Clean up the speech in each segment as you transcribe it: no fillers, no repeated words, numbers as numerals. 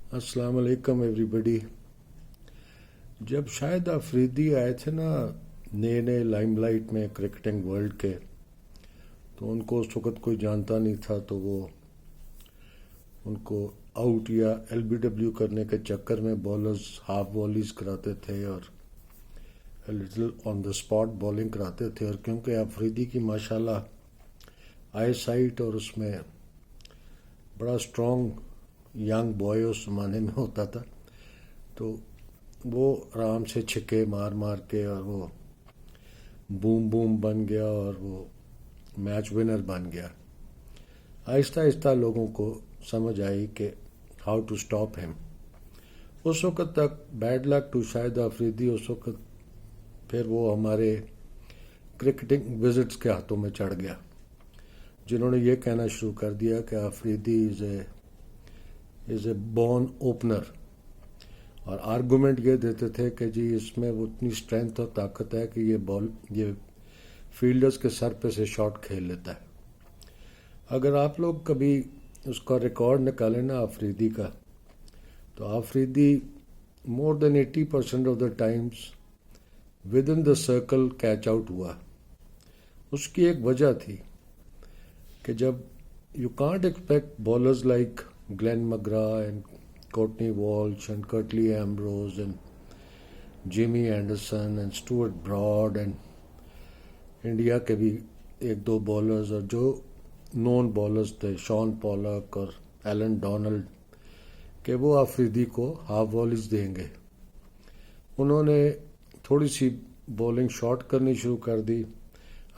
अस्सलाम वालेकुम एवरीबॉडी। जब शाहिद अफरीदी आए थे ना नए नए लाइमलाइट में क्रिकेटिंग वर्ल्ड के, तो उनको उस वक्त कोई जानता नहीं था, तो वो उनको आउट या एलबीडब्ल्यू करने के चक्कर में बॉलर्स हाफ वॉलीज कराते थे और little on the spot bowling कराते थे। और क्योंकि अफरीदी की माशाल्लाह आई साइट और उसमें बड़ा स्ट्रॉन्ग यंग बॉय उस ज़माने में होता था, तो वो आराम से छिक्के मार मार के और वो बूम बूम बन गया और वो मैच विनर बन गया। आहिस्ता आहिस्ता लोगों को समझ आई कि हाउ टू स्टॉप हिम। उस वक्त तक bad luck to Shahid Afridi, उस वक्त फिर वो हमारे क्रिकेटिंग विजिट्स के हाथों में चढ़ गया, जिन्होंने ये कहना शुरू कर दिया कि Afridi is a born opener. और आर्गूमेंट ये देते थे कि जी इसमें वो उतनी स्ट्रेंथ और ताकत है कि ये फील्डर्स के सर पे से शॉट खेल लेता है। अगर आप लोग कभी उसका रिकॉर्ड निकालें ना अफरीदी का, तो Afridi more than 80% of the times within the circle catch out हुआ। उसकी एक वजह थी कि जब you can't expect bowlers like Glenn McGrath and Courtney Walsh and Curtly Ambrose and Jimmy Anderson and Stuart Broad and India के भी एक दो बॉलर्स और जो नॉन बॉलर्स थे शॉन पॉलक और एलन डोनाल्ड, कि वो अफरीदी को हाफ वॉलीज देंगे। उन्होंने थोड़ी सी बॉलिंग शॉर्ट करनी शुरू कर दी।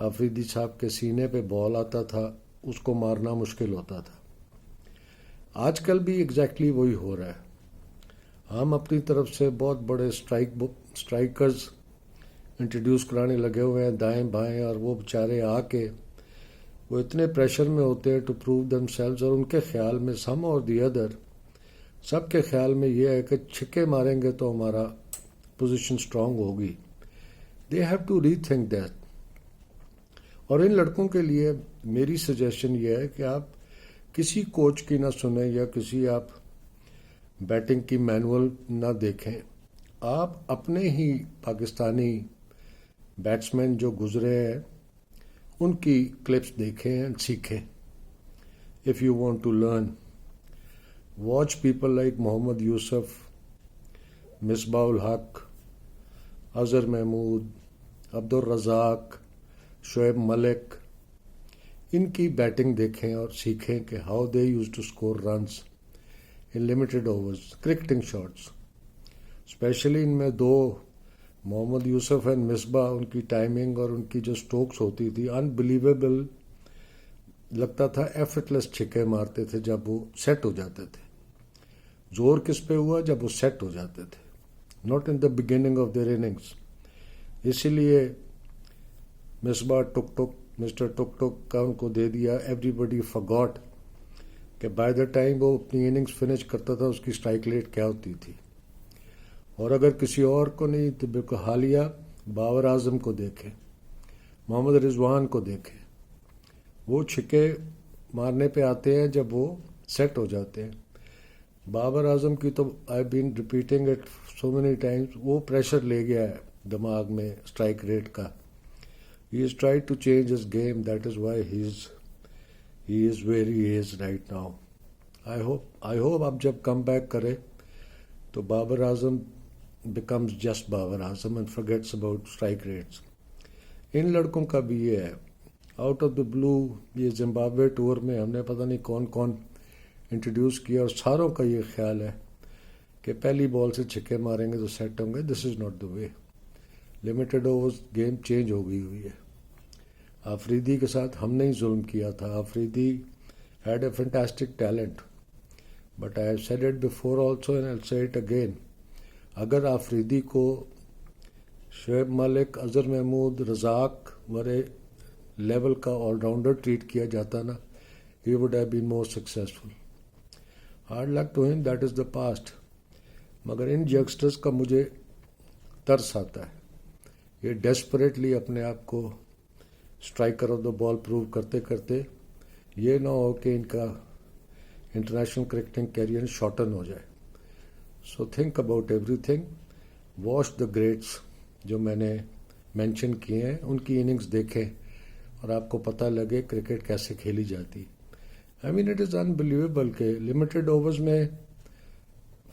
अफरीदी साहब के सीने पे बॉल आता था, उसको मारना मुश्किल होता था। आजकल भी एग्जैक्टली वही हो रहा है। हम अपनी तरफ से बहुत बड़े स्ट्राइकर्स इंट्रोड्यूस कराने लगे हुए हैं दाएं बाएं, और वो बेचारे आके वो इतने प्रेशर में होते हैं टू प्रूव देमसेल्व्स, और उनके ख्याल में सम और दी अदर सबके ख्याल में ये है कि छिक्के मारेंगे तो हमारा पोजीशन स्ट्रांग होगी। They have to rethink that. और इन लड़कों के लिए मेरी सजेशन ये है कि आप किसी कोच की ना सुने या किसी आप बैटिंग की मैनुअल ना देखें। आप अपने ही पाकिस्तानी बैट्समैन जो गुजरे हैं उनकी क्लिप्स देखें एंड सीखें। If you want to learn, watch people like Mohammad Yousuf, Misbahul Haq, Azhar Mahmood, Abdul Razzaq, Shoaib Malik. इनकी बैटिंग देखें और सीखें कि how they use to score runs in limited overs cricketing shots. Specially इनमें दो मोहम्मद यूसुफ एंड मिसबा, उनकी टाइमिंग और उनकी जो स्ट्रोक्स होती थी अनबिलीवेबल लगता था। एफर्टलेस छिक्के मारते थे जब वो सेट हो जाते थे। जोर किस पे हुआ? जब वो सेट हो जाते थे, not in the beginning of their innings. इसीलिए मिसबा मिस्टर टुक टुक का उनको दे दिया। एवरीबडी फॉरगॉट कि बाय द टाइम वो अपनी इनिंग्स फिनिश करता था उसकी स्ट्राइक रेट क्या होती थी। और अगर किसी और को नहीं तो बिल्कुल हालिया बाबर आजम को देखें, मोहम्मद रिजवान को देखें, वो छिक्के मारने पे आते हैं जब वो सेट हो जाते हैं। बाबर आजम की तो I been repeating it so many times, वो प्रेशर ले गया है दिमाग में स्ट्राइक रेट का। He has tried to change his game. That is why he is where he is right now. I hope अब जब कम बैक करे तो Babar Azam becomes just Babar Azam and forgets about strike rates. इन लड़कों का भी ये है। आउट ऑफ द ब्लू ये जिम्बाब्वे टूर में हमने पता नहीं कौन कौन इंट्रोड्यूस किया, और सारों का ये ख्याल है कि पहली बॉल से छिक्के मारेंगे तो सेट होंगे। This is not the way. Limited overs game change हो गई हुई है। अफरीदी के साथ हमने ही जुल्म किया था। Afridi had a fantastic talent, but I have said it before also and I will say it again. अगर अफरीदी को शोएब मलिक, अजहर महमूद, रज़ाक वरे लेवल का ऑलराउंडर ट्रीट किया जाता ना, he would have been more successful. Hard luck to him, that is the past. मगर इन youngsters का मुझे तरस आता है। ये डेस्परेटली अपने आप को striker of the ball prove करते करते ये ना हो कि इनका इंटरनेशनल क्रिकेटिंग कैरियर शॉर्टन हो जाए। So think about everything. Watch the greats جو میں نے مینشن کیے ہیں، ان کی اننگز دیکھیں اور آپ کو پتہ لگے کرکٹ کیسے کھیلی جاتی. آئی مین اٹ از انبلیویبل کہ لمیٹڈ اوورز میں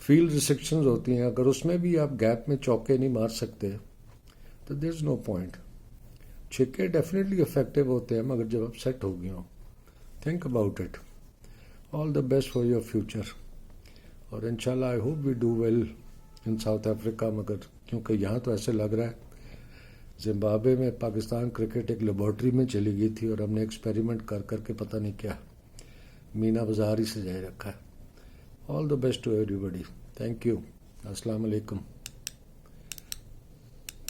فیلڈ ریسٹرکشنز ہوتی ہیں، اگر اس میں بھی آپ گیپ میں چوکے نہیں مار سکتے تو دیر از نو پوائنٹ. چھکے ڈیفینیٹلی افیکٹو ہوتے ہیں مگر جب آپ سیٹ ہو گئے ہوں. Think about it. All the best for your future. اور انشاءاللہ I hope we do well in South Africa, مگر کیونکہ یہاں تو ایسے لگ رہا ہے زمبابوے میں پاکستان کرکٹ ایک لیبارٹری میں چلی گئی تھی اور ہم نے ایکسپیریمنٹ کر کر کے پتہ نہیں کیا مینا بازار ہی سجائے رکھا ہے. آل دا بیسٹ ٹو ایوری بڈی. Thank you. السلام علیکم.